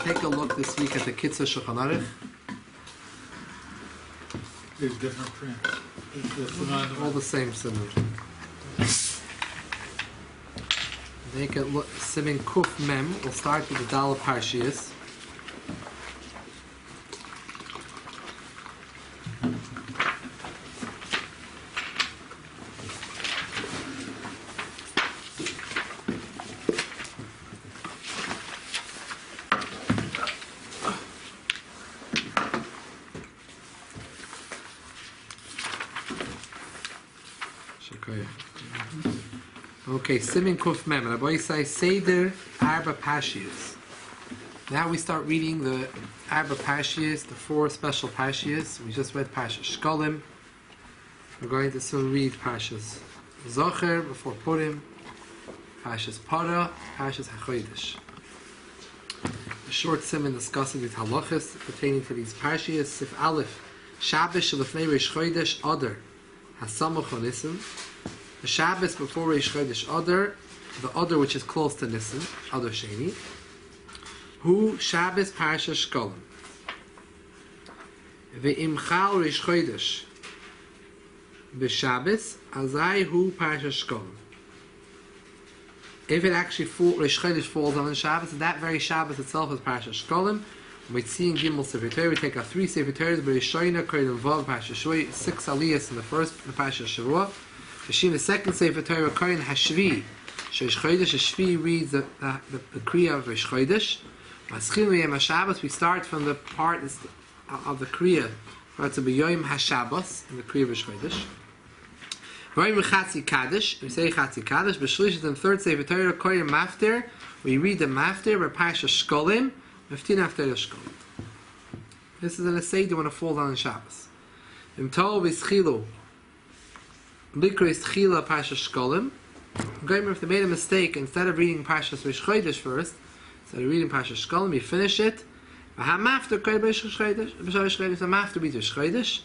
take a look this week at the Kitzur Shulchan Aruch. There's different prints. All the same simon. Take a look. Simin Kuf Mem. We'll start with the Dal Parshias. Okay, Simin Kuf Mem. Rabbi say Seder Arba Parshias. Now we start reading the Arba Parshias, the 4 special Parshias. We just read Parshas Shkolim. We're going to soon read Parshas Zocher before Purim, Parshas Para, Parshas HaChodesh. A short siman discussing these halachos pertaining to these Parshias. Sif Aleph, Shabbos Shalifnei Reish Chodesh Adar, Hasamuch HaNisim. The Shabbos before Reish Chodesh Adar, the Adar which is close to Nisan, Adar Sheni. Hu Shabbos Parshas Shkolim. Ve'imchal Reish Chodesh B'Shabbos, Azai Hu Parshas Shkolim. If it actually Reish Chodesh falls on the Shabbos, that very Shabbos itself is Parshas Shkolim. We see in Gimel Sefer Torah, we take out 3 Sefer Torahs, B'Rishoyna, Kohen Vav, Parshas Shvui, 6 Aliyahs in the first, the Parshas Shavua. The second Sefer Torah, Kohen Hashvi, Sheish Chodesh, Hashvi reads the Kriya of Reish Chodesh. Maschil Yom HaShabbos, we start from the part of the Kriya, where it's a B'Yom HaShabbos, in the Kriya of Reish Chodesh. Vayim Chatzi Kaddish, we say Chatzi Kaddish, B'Shlish is in the third Sefer Torah, Kohen Maftir, we read the Maftir, where Parshas Shkolim, Maftin after Shkolim. This is an Seder when it falls on the Shabbos. Im Tov V'Schilu, Likris Tchila Parshas Shkolim. If they made a mistake, instead of reading Parshas Reish Chodesh first, instead of reading Parshas Shkolim, you finish it. Mafter Kohen Reish Chodesh, the Mafter reads Reish Chodesh,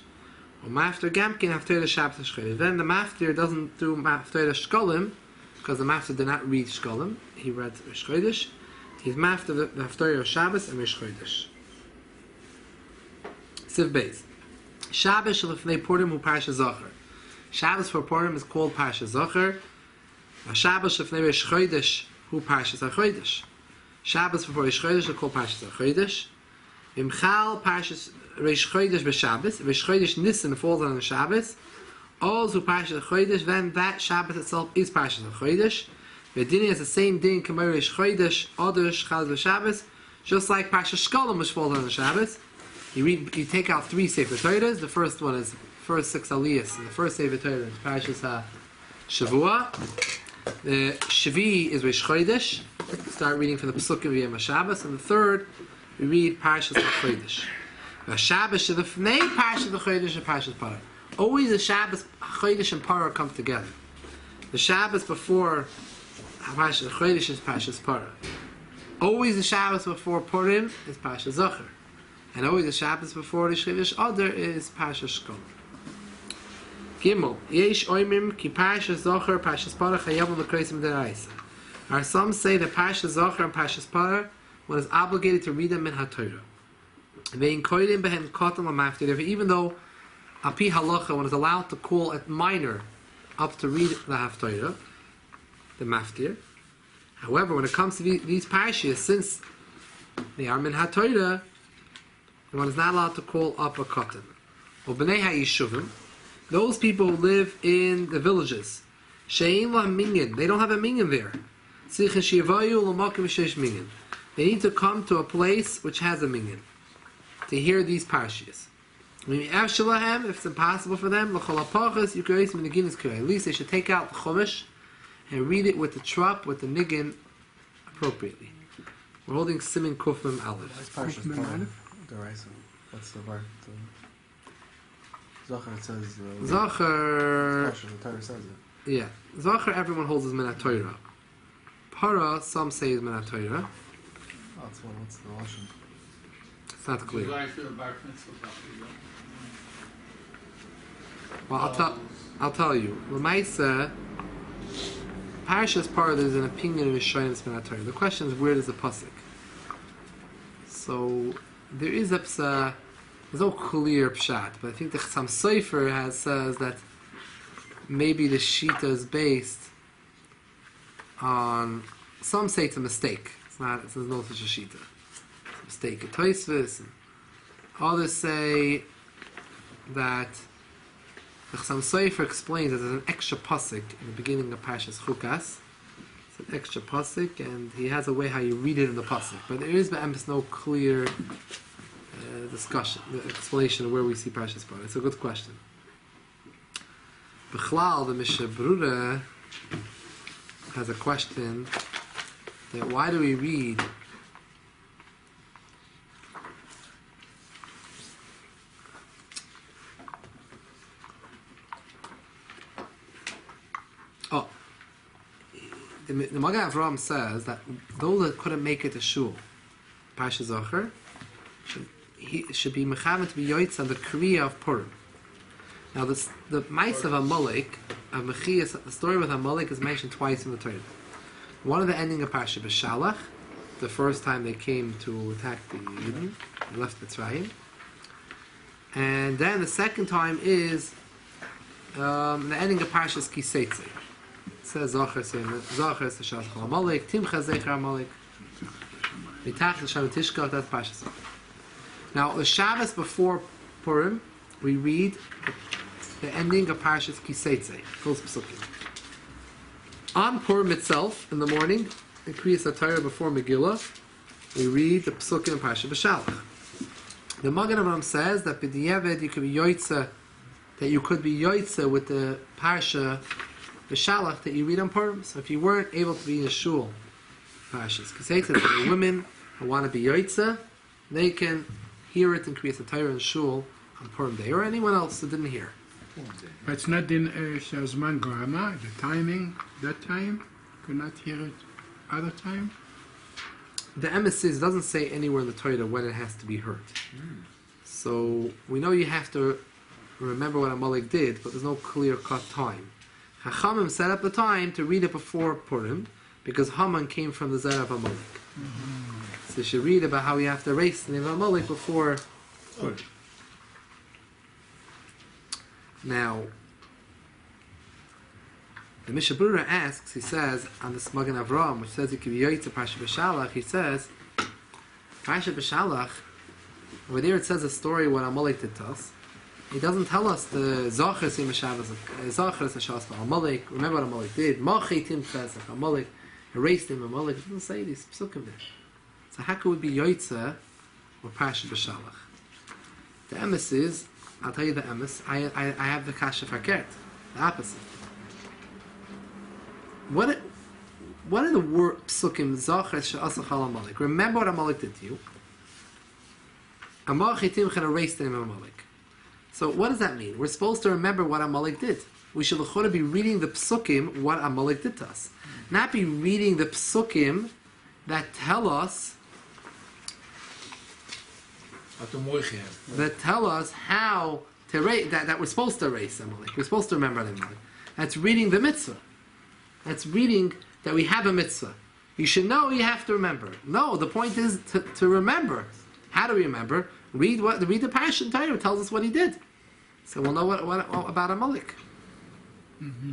or Mafter Gamkin after the Shabbos Reish Chodesh. Then the Mafter doesn't do Mafter Shkolim, because the Mafter did not read Shkolim. He read Reish Chodesh. He's Mafter the Haftarah of Shabbos and Reish Chodesh. Siv Beis. Shabbos Shalifnei Purim Hu Parshas Zocher. Shabbos for Purim is called Parshas Zocher. Shabbos Shalifnei Reish Chodesh Hu Parshas HaChodesh. Shabbos for Reish Chodesh is called Parshas HaChodesh. Imchal Parshas Reish Chodesh b'Shabbos. Reish Chodesh Nisan falls on the Shabbos. Also Parshas HaChodesh, then that Shabbos itself is Parshas HaChodesh. The din is the same din, Kamar Reish Chodesh, Adar Shchal b'Shabbos, just like Parshas Shkolim which falls on the Shabbos. You take out 3 Sefer Torahs. The first one is first 6 Aliyahs. The first Sefer Torah is Parshas Shavua. The Shvi is Reish Chodesh. Start reading from the Pesukim of Yom HaShabbos. And the third, we read Parshas HaChodesh. The Shabbos Shalifnei Parshas HaChodesh and Parshas Para. Always the Shabbos Chodesh and Para come together. The Shabbos before Parshas HaChodesh is Parshas Para. Always the Shabbos before Purim is Parshas Zocher. And always the Shabbos before Reish Chodesh Adar is Parshas Shkolim. Gimel. Yesh oimim ki Parshas Zocher Parshas Para chayav l'kreisim deraisa. Or some say that Parshas Zocher and Parshas Para, one is obligated to read them in HaTorah. Ve'in koidim behen kotam l'maftir. Even though Api Halacha, one is allowed to call it minor up to read the Haftorah, the Maftir. However, when it comes to these Parshias, since they are Min HaTorah, one is not allowed to call up a Kotan. Or B'nei HaYishuvim, those people who live in the villages, She'in La Minyan, they don't have a Minyan there. They need to come to a place which has a Minyan to hear these Parshias. If it's impossible for them, at least they should take out the Chumash and read it with the trup, with the niggin, appropriately. We're holding Simin Kuf Mem Aleph. What's Parshas Para? What's the word? Zocher, it says... Zocher... The Torah says it. Yeah. Zocher, everyone holds as Min HaTorah. Para, some say is Min HaTorah. What's the Lashon? It's not clear. Well, I'll tell you. L'maisa, Parshas Para, there's an opinion of Rishonim Min HaTorah. The question is, where does the pasuk? So there is there's no clear pshat, but I think the Chassam Sofer says that maybe the shita is based on, some say it's a mistake. There's no such a shita. It's a mistake at Tosfos, and others say that the Chassam Sofer explains that there's an extra pasuk in the beginning of Parshas Chukas. It's an extra pasuk, and he has a way how you read it in the pasuk. But there is no clear discussion, the explanation of where we see Parshas Purim. It's a good question. B'chlal, the Mishnah Brura has a question that why do we read the Magen Avraham says that those that couldn't make it to shul, Pasha Zocher, should be mechavan to be yoitz on the Kriya of Purim. Now the Ma'ase of Amalek, of Mechias, the story with Amalek is mentioned twice in the Torah. One of the ending of Pasha B'Shalach, the first time they came to attack the Yidden, they left Mitzrayim, and then the second time is the ending of Parshas Kiseitze. It says Zocher Shas Chol Amalek, Timcha Zecher Amalek, Mitach L'Shem Tishkach. That's Parshas Zocher. Now the Shabbos before Purim, we read the ending of Parshas Kiseitze, those psukim. On Purim itself, in the morning, in Kriyas HaTorah before Megillah, we read the psukim of Parshas B'Shalach. The Magen Avraham says that b'diavad you could be yoitza, that you could be yoitza with the Parsha B'Shalach that you read on Purim. So if you weren't able to be in a shul, Parshas Kiseitze, for the women who want to be yoitza, they can hear it in Kriyas HaTorah and shul on Purim Day, or anyone else that didn't hear. But it's not in Shazman Grama, the timing, that time? Could not hear it other time? The emes doesn't say anywhere in the Torah when it has to be heard. So we know you have to remember what Amalek did, but there's no clear-cut time. Chachamim set up the time to read it before Purim, because Haman came from the Zerah of Amalek. So you should read about how you have to erase the name of Amalek before Purim. Now, the Mishnah Brura asks, he says, on the Magen Avraham, which says it could be Yoitza Parsha B'Shalach, he says, Parsha B'Shalach, over there it says a story what Amalek did to us. He doesn't tell us the Zachar Sim Shabbos, Zachar Shas Amalek, remember what Amalek did, Machi Tim Chesach, Amalek, erased him, Amalek, it doesn't say these psukim there. So how could it be Yoitza or Parsha B'Shalach? The emes is, I'll tell you the emes, I have the kasha fakert, the opposite. What are the word psukim Zachar she'asachal Amalek? Remember what Amalek did to you. Amalek chitim chen erased the name of Amalek. So what does that mean? We're supposed to remember what Amalek did. We should be reading the psukim what Amalek did to us, not be reading the psukim that tell us how to erase that we're supposed to erase Amalek. We're supposed to remember Amalek. That's reading the mitzvah. That's reading that we have a mitzvah. You should know you have to remember. No, the point is to remember. How do we remember? Read the Parashat Torah tells us what he did. So we'll know what about Amalek. Mm-hmm.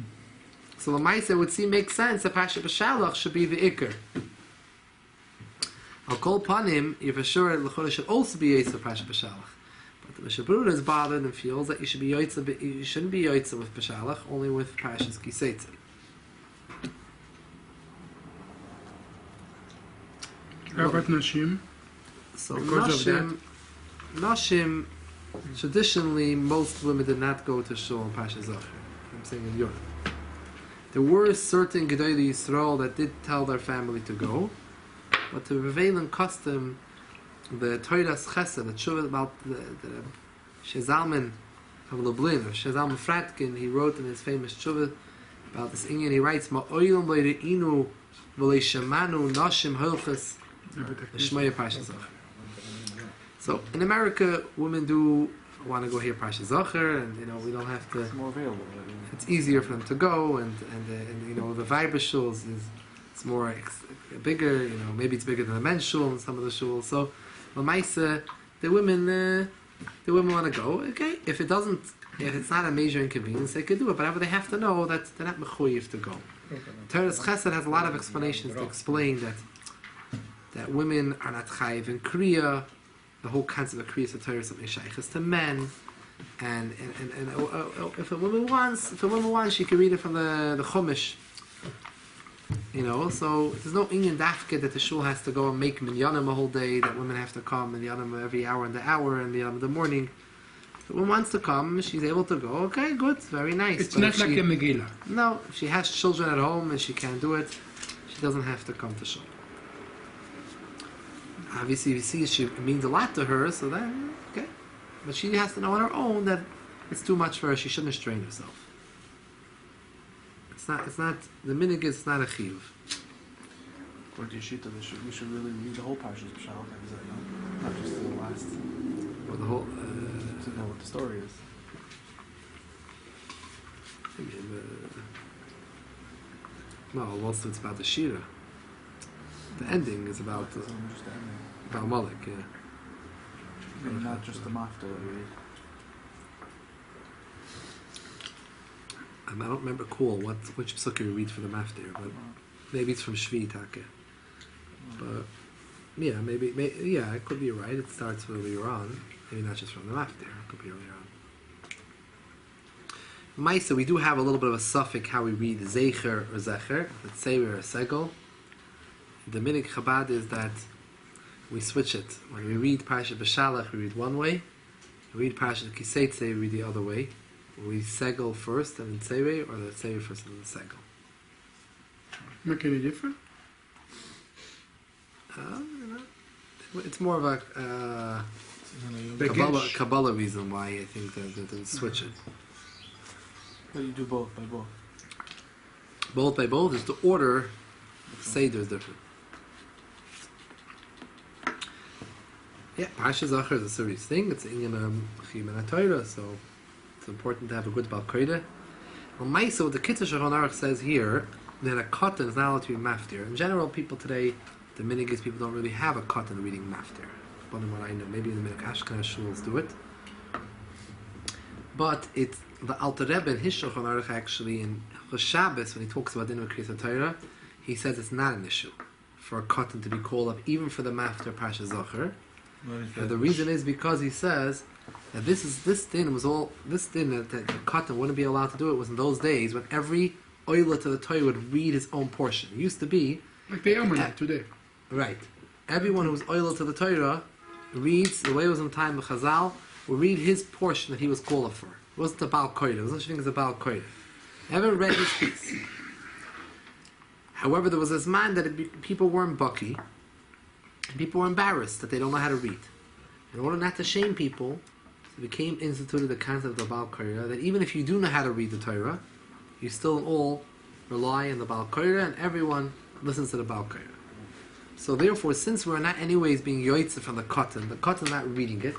So the Ma'aseh would seem makes sense that Parashat B'Shalach should be the Iker. I'll call upon him, you're for sure L'chorah should also be Yotze Parashat B'Shalach. But the Mishnah Brura is bothered and feels that you shouldn't be Yotze with B'Shalach, only with Parashas Kiseitze. How about Nashim? So Because Nashim, traditionally most women did not go to shul on Parshas Zocher. I'm saying in Europe. There were certain Gedolei Yisrael that did tell their family to go, but the prevailing custom, the Toras Chesed, the tshuva about the Shezalman of Lublin, or Shezalman Fratkin, he wrote in his famous tshuva about this Inyan, he writes, Ma'oyim le're'inu v'le'shemanu nashim holchas l'shmaya Parshas Zocher. So in America, women do want to go hear Parshas Zocher, and we don't have to. It's more available. It's easier for them to go, and the Vibra shuls is it's more bigger. Maybe it's bigger than the men's shul in some of the shuls. So Well, Maisa, the women want to go. Okay, if it's not a major inconvenience, they could do it. But they have to know that they're not mechuyev to go. Teres Chesed has a lot of explanations to explain that women are not chayiv in Kriya. The whole concept of Kriya is something shaykhs to men. And if a woman wants, she can read it from the Chumash. So there's no inyan dafke that the shul has to go and make minyanim a whole day, that women have to come minyanim every hour and minyanim in the morning. If a woman wants to come, she's able to go, okay, good, very nice. It's not like a Megillah. No, if she has children at home and she can't do it, she doesn't have to come to shul. Obviously, if you see it means a lot to her, so then, okay. But she has to know on her own that it's too much for her, she shouldn't strain herself. It's not, the minig is not a chiyuv. According to Yeshita, we should really read the whole Parshas B'Shalach, not just the last. Or the whole, to know what the story is. No, also it's about the Shira. The ending is about Just the ending. about Malik, yeah. Maybe not just the mafta that we read. I don't remember which psukkah you read for the maftir, but maybe it's from Shvi Taka. But yeah, maybe it could be right. It starts earlier on, maybe not just from the maftir. It could be earlier on. Maisa, we do have a little bit of a suffix how we read zecher or zecher, let's say we're a segel. The minig Chabad is that we switch it. When we read Parashat B'Shalach, we read one way. We read Parashat Kiseitze, we read the other way. We segel first and then Tzevei, or the Tzevei first and then segel. Make any difference? It's more of a Kabbalah reason why I think that they switch it. But you do both by both. Both by both is the order. Seder is different. Yeah, Parashat Zachar is a serious thing. It's in Chim and Torah, so it's important to have a good Balkoida. Well, Maisa, what the Kitzur Shulchan Aruch says here, that a cotton is not allowed to be maftir. In general, people today, the minhag people don't really have a cotton reading maftir. But in what I know, maybe the minhag Ashkenaz shuls do it. But it's the Alter Rebbe in his Shulchan Aruch actually in Shabbos, when he talks about Din Kriyas Torah, he says it's not an issue for a cotton to be called up, even for the maftir Parashat Zachar. And the reason is because he says that this din that the cotton wouldn't be allowed to do it was in those days when every oiler to the Torah would read his own portion. It used to be like the Yamanik today. Right. Everyone who was oiler to the Torah reads, the way it was in time of Chazal, will read his portion that he was called up for. It wasn't a Baal Koida. It was such a thing as a Baal Koida. Everyone read his piece. However, there was this man that people weren't bucky, and people were embarrassed that they don't know how to read. In order not to shame people, it became instituted the concept of the Baal Koira, that even if you do know how to read the Torah, you still all rely on the Baal Koira, and everyone listens to the Baal Koira. So therefore, since we're not anyways being yoitze from the cotton not reading it,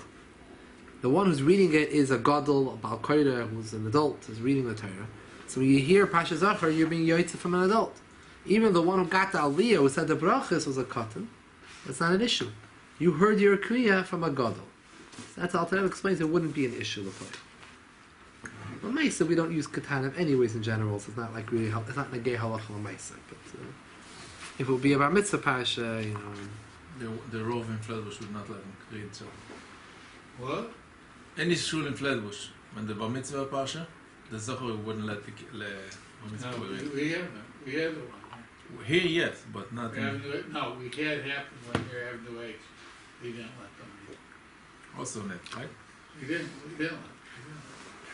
the one who's reading it is a gadol, a Baal Koira, who's an adult, is reading the Torah. So when you hear Parashat Zachar, you're being yoitze from an adult. Even the one who got the Aliyah, who said the brachas, was a cotton. That's not an issue. You heard your kriya from a gadol. So that's Alter Rebbe explains it wouldn't be an issue to play. But Maisa, we don't use katanim anyways in general, so it's not like really, it's not negay halacha on Maisa. But if it would be about mitzvah parasha, The Rov in Flatbush would not let him read so. What? Any school in Flatbush, when the Bar Mitzvah Pasha, the Zohar wouldn't let the Bar Mitzvah No, read. we have them. We have the one. Here, yes, but not We in... have the, no, we had happen when we were having the age. We didn't let them read. Also net, right? We didn't let them.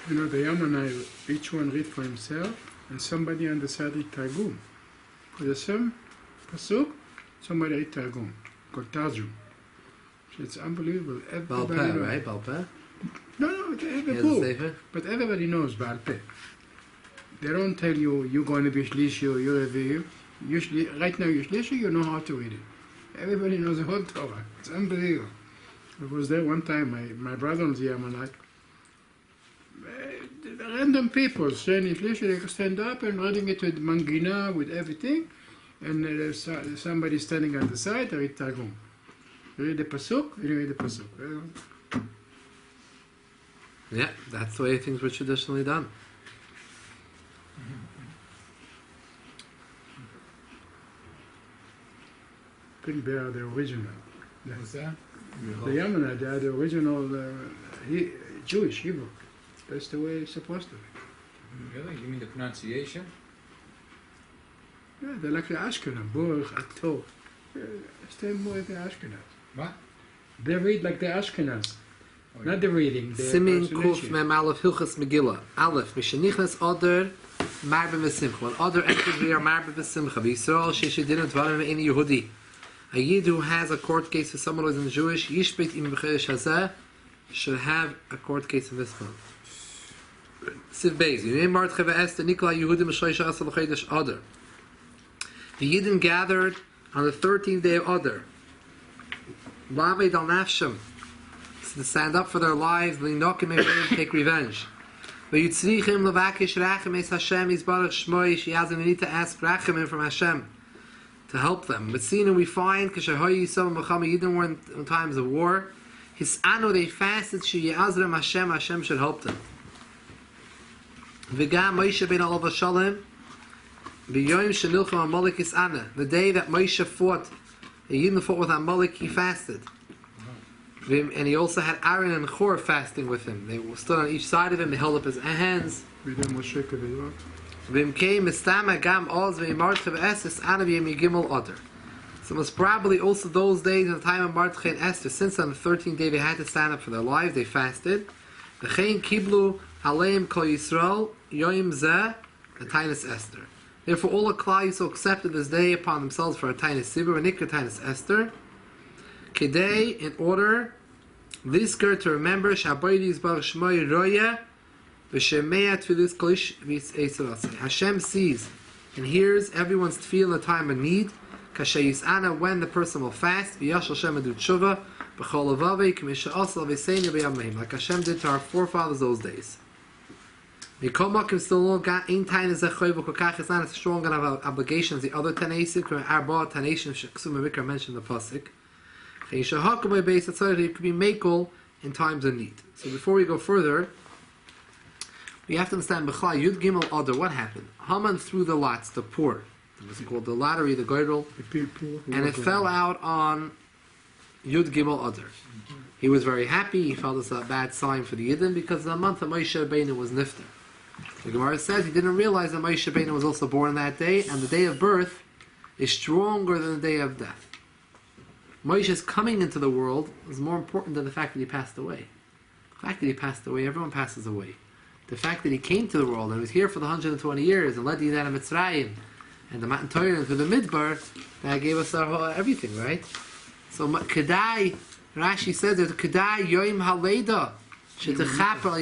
You know, the Yamanai, each one read for himself, and somebody on the side read Targum. For the same pasuk, somebody read Targum, called Tarjum. So it's unbelievable. Everybody Balpeh, knows. right? Balpeh? No, it's He every has a book. sefer? But everybody knows Baal Peh. They don't tell you, you're going to be Shlishi or you're a Revi'u. Right now you're Shlishi, you know how to read it. Everybody knows the whole Torah. It's unbelievable. I was there one time, my brother was the Yamanite. Random people saying in Shlishi, they stand up and reading it with Mangina, with everything. And somebody standing on the side, they read Targum. You read the pasuk, you read the pasuk. Yeah, that's the way things were traditionally done. Couldn't bear the original. What's that? The Yamana, they are the original Jewish Hebrew. That's the way it's supposed to be. Really? You mean the pronunciation? Yeah, they're like the Ashkenaz, Baruch, Ato. It's the more like the Ashkenaz. What? They read like the Ashkenaz. Oh, Not the reading, the Simin Kuf pronunciation. Mem Aleph Hilchas Megillah. Aleph Mishenichnas Oder Marbe V'Simcha. When Oder enters, we are Marbe V'Simcha. V'Yisrael Sheshidinu Dvarim Ve'eni Yehudi. A Yid who has a court case with someone who isn't Jewish, Yishbet Im B'Chedesh Hazeh, should have a court case in this month. Siv Beis. Yinei Mardche Ve'Esther Nikla Yehudi M'Shloisha Asal L'Chedesh Oder. The Yidden gathered on the 13th day of Adar. Lavei Dal Nafshem, to stand up for their lives, L'inokim Ereim, take revenge. V'yitzrichim Levakish Rachem Es Hashem Yisbarach Shmoi, she has a need to ask Rachamim from Hashem to help them. But seeing we find, Kashahoyi Yisrael Mechama Yidden were in times of war, His Anu they fasted, She Ya'azrem Hashem, Hashem should help them. V'gam Moshe Ben Alav Shalom, B'yoyim Shenilcham Amalek is Anna. The day that Moshe fought, the Yidden fought with Amalek, he fasted. And he also had Aaron and Hur fasting with him. They stood on each side of him, they held up his hands. V'im came Mistama Gam Oz V'yimartcha V'Estes Anna V'yim Yigimel Adar. So most probably also those days in the time of Mardchai and Esther, since on the 13th day they had to stand up for their lives, they fasted. V'chein Kiblu Aleim Kol Yisrael Yoyim Zeh Tainus Esther. Therefore, all the Klal Yisrael accepted this day upon themselves for a Tainus Sibur, and Nikra Tainus Esther. Kedei, in order, Lisker, to remember, Shabaydi Yisbarach Shmoi Roya, V'Shemea Tfilis Kolish V'Yisrael. Hashem sees and hears everyone's tefillah in the time of need. Kashay Yis'ana, when the person will fast. V'Yashal Shem Adu Tshuva, B'chol Avavei, K'misha Asal V'Seini V'Yamahim, like Hashem did to our forefathers those days. Mikomakim still got in time is a choiv kokach. It's not as strong enough obligations. The other tanasik or arba tanation sheksum Mikra mentioned the pasuk. Cheishahakum base that's it could be makel in times of need. So before we go further, we have to understand B'chla Yud Gimel Adar. What happened? Haman threw the lots, the poor. It was called the lottery, the girdle, and it fell out on Yud Gimel Adar. He was very happy. He felt it's a bad sign for the Yidden because the month of Moshe Rabbeinu was Nifter. The Gemara says he didn't realize that Moshe Rabbeinu was also born that day, and the day of birth is stronger than the day of death. Moshe's coming into the world is more important than the fact that he passed away. The fact that he passed away, everyone passes away. The fact that he came to the world and was here for the 120 years and led the Yidan Mitzrayim and the Matan Torah and through the Midbar, that gave us our everything, right? So Kedai, Rashi says there's Kedai Yoim Haleda. It's mechaper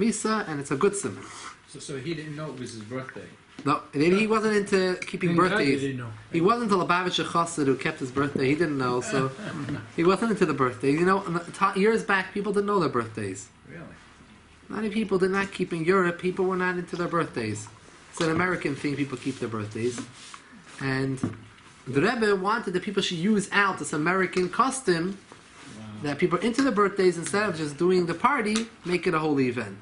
misa, and it's a good simon. So he didn't know it was his birthday. No, he wasn't into keeping birthdays. Didn't know. He wasn't until Lubavitcher Chassid who kept his birthday. He didn't know, so he wasn't into the birthdays. You know, years back, people didn't know their birthdays. Really? Many people did not keep in Europe. People were not into their birthdays. It's an American thing. People keep their birthdays, and the Rebbe wanted that people should use out this American custom. That people are into the birthdays, instead of just doing the party, make it a holy event.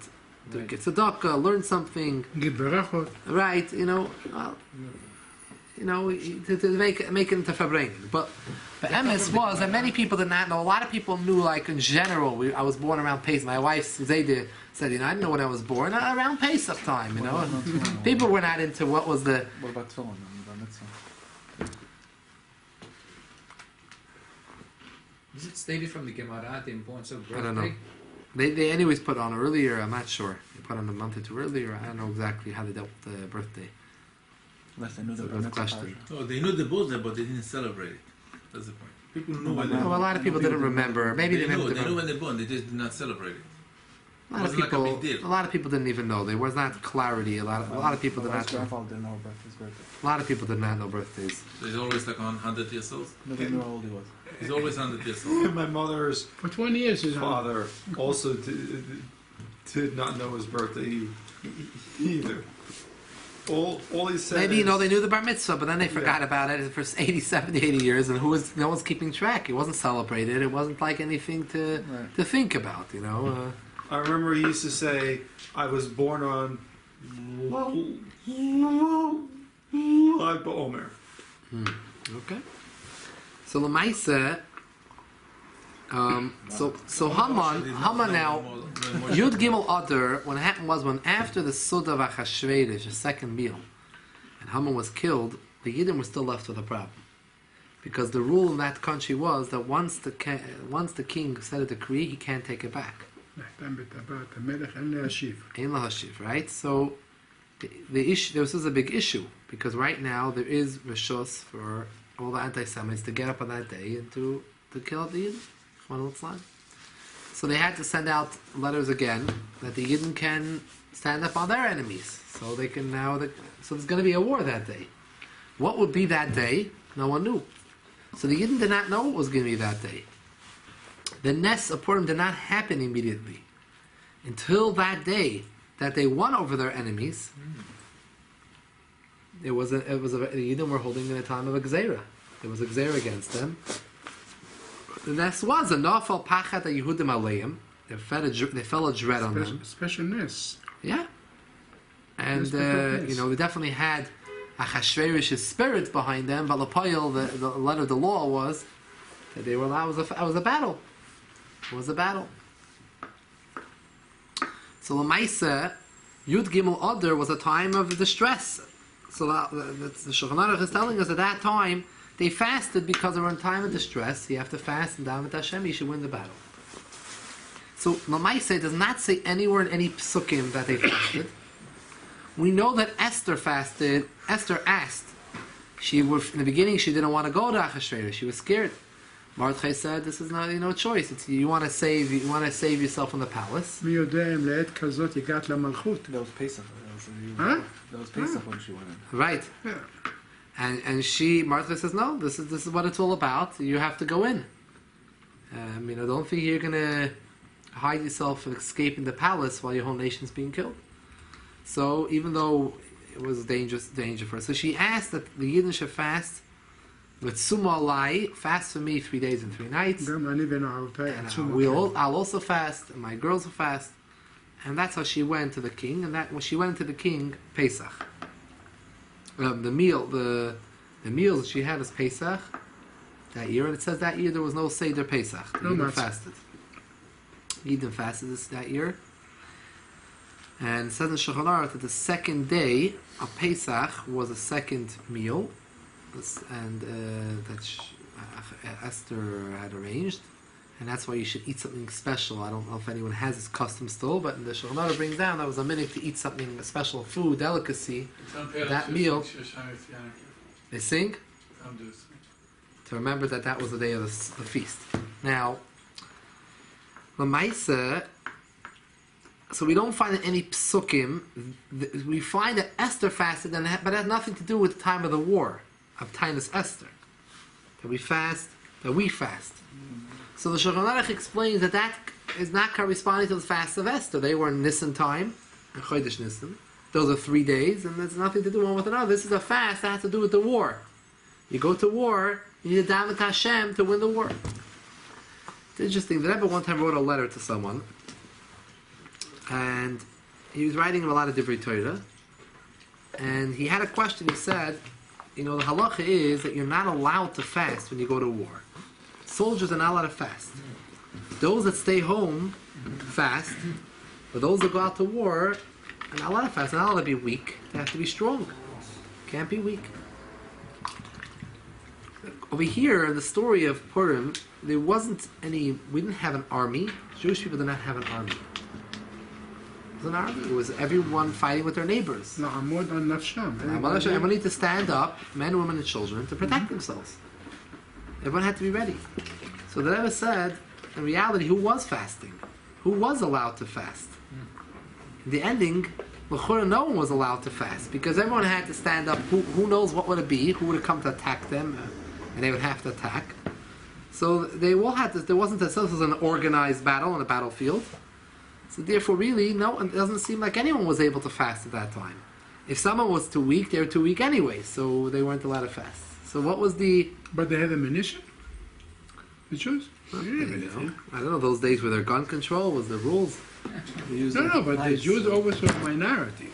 Right. Get tzedakah, learn something. Give berachot. Right, to make it into Fabrengen. But the MS was that many people did not know. A lot of people knew, like in general, I was born around Pesach. My wife Zayde said, I didn't know when I was born, around Pesach time, People were not into what was the... What about tefillin? Is it stated from the Gemara the importance of birthday? I don't know. They anyways put on earlier, I'm not sure. They put on a month or two earlier. I don't know exactly how they dealt with the birthday. Unless they knew the So bar that's mitzvah question. parsha. Oh, they knew the birthday, but they didn't celebrate it. That's the point. People knew when Well, a lot of people didn't remember. Maybe they they knew. didn't They knew remember. when they're born. They just did not celebrate it. A lot of Wasn't like a people. big deal. A lot of people didn't even know. There was not clarity. A lot of people did My not. wife's grandfather didn't know his birthday. A lot of people did not know birthdays. So he's always like 100 years old. Nobody knew how old he was. He's always 100 years old. My mother's For 20 years, his father also did not know his birthday either. all he said Maybe, is, they knew the bar mitzvah, but then they forgot about it for 80, 70, 80 years, and no one's keeping track. It wasn't celebrated. It wasn't like anything to think about, I remember he used to say, I was born on Lag BaOmer. Okay. So Lamaisa, so Haman now, Yud Gimel Adar, what happened was when after the Suda of Achashverosh, the second meal, and Haman was killed, the Yidden were still left with a problem. Because the rule in that country was that once the king said a decree, he can't take it back. Ein lahashiv, right? So the issue, this is a big issue, because right now there is rishos for all the anti-Semites to get up on that day and to kill the Yidden. So they had to send out letters again that the Yidden can stand up on their enemies. So they can so there's going to be a war that day. What would be that day? No one knew. So the Yidden did not know what was going to be that day. The Nes of Purim did not happen immediately. Until that day that they won over their enemies, the Yidden were holding in a time of a Gzeira. There was a Gzeira against them. The Nes was a Nafal Pachat Yehudim Aleim. They fell a dread on them. Special Nes. Yeah. And, they definitely had Achashverosh's spirit behind them, but Lapayel, the letter of the law was that they were allowed, it was a battle. It was a battle. So Lamaisa, Yud Gimel Adar was a time of distress. So the Shulchan Aruch is telling us at that time, they fasted because they were in time of distress. You have to fast and daven to Hashem, you should win the battle. So Lamaisa does not say anywhere in any psukim that they fasted. We know that Esther fasted. Esther asked. In the beginning, she didn't want to go to Achashverosh. She was scared. Mordechai said, "This is not no choice. You want to save yourself in the palace." That was Pesach. Huh? That was Pesach when she went in. Right. Yeah. And Mordechai says, "No. This is what it's all about. You have to go in. Don't think you're gonna hide yourself and escape in the palace while your whole nation's being killed." So even though it was danger for her, so she asked that the Yidden should fast with Suma Alai, fast for me 3 days and 3 nights. And I'll also fast, and my girls will fast. And that's how she went to the king. And that when she went to the king, Pesach. The meals she had is Pesach that year, and it says that year there was no Seder Pesach. The Yidden fasted. Yidden fasted that year. And it says in Shulchan Aruch that the second day of Pesach was a second meal, and that Esther had arranged, and that's why you should eat something special. I don't know if anyone has this custom still, but the Shulchan Aruch brings down that was a minute to eat something, a special food, delicacy. That meal, they sing to remember that was the day of the feast. Now, Lamaisa. So we don't find any psukim. We find that Esther fasted, but it has nothing to do with the time of the war of Tainus Esther. That we fast. So the Shulchan Aruch explains that is not corresponding to the fast of Esther. They were in Nisan time, in Chodesh Nisan. Those are 3 days, and there's nothing to do one with another. This is a fast that has to do with the war. You go to war, you need to daven to Hashem to win the war. It's interesting. The Rebbe one time wrote a letter to someone, and he was writing a lot of Divrei Torah, and he had a question. He said, the halacha is that you're not allowed to fast when you go to war. Soldiers are not allowed to fast. Those that stay home fast, but those that go out to war are not allowed to fast. They're not allowed to be weak. They have to be strong. Can't be weak. Over here, in the story of Purim, we didn't have an army. Jewish people did not have an army. It was an army. It was everyone fighting with their neighbors. Everyone need to stand up, men, women, and children, to protect themselves. Everyone had to be ready. So the Rebbe said, in reality, who was fasting? Who was allowed to fast? In the ending, l'chura, no one was allowed to fast, because everyone had to stand up. Who knows what would it be? Who would have come to attack them? And they would have to attack. So they all had to. There wasn't this was an organized battle on a battlefield. So therefore, really, no, it doesn't seem like anyone was able to fast at that time. If someone was too weak, they were too weak anyway, so they weren't allowed to fast. So what was the... But they had ammunition? The Jews? I They didn't have anything. don't know, those days were there gun control, was there rules? They used No, it no, but the nice, Jews so- always were a minority.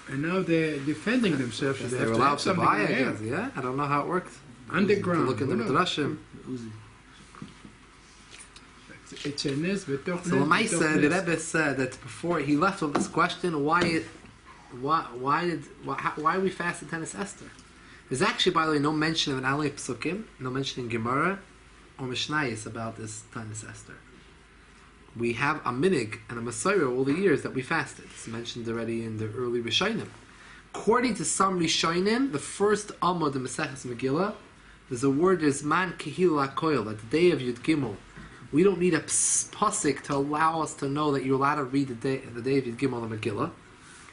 And now they're defending themselves. So Yes, they they have were to allowed have to something buy, I in their guess, yeah? I don't know how it worked. Underground. Look in the who knows? Midrashim. Uzi. It's a nes, but So Lamaisa, the Rebbe said that before he left with this question, why we fasted Tanis Esther? There's actually, by the way, no mention of an Alei Psukim, no mention in Gemara or Mishnayos about this Tanis Esther. We have a minig and a Messiah all the years that we fasted. It's mentioned already in the early Rishonim. According to some Rishonim, the first Amud in Maseches Megillah, there's a word, there's man kihila koil, at the day of Yud Gimel. We don't need a pasuk to allow us to know that you're allowed to read the day of Yud Gimel the Megillah.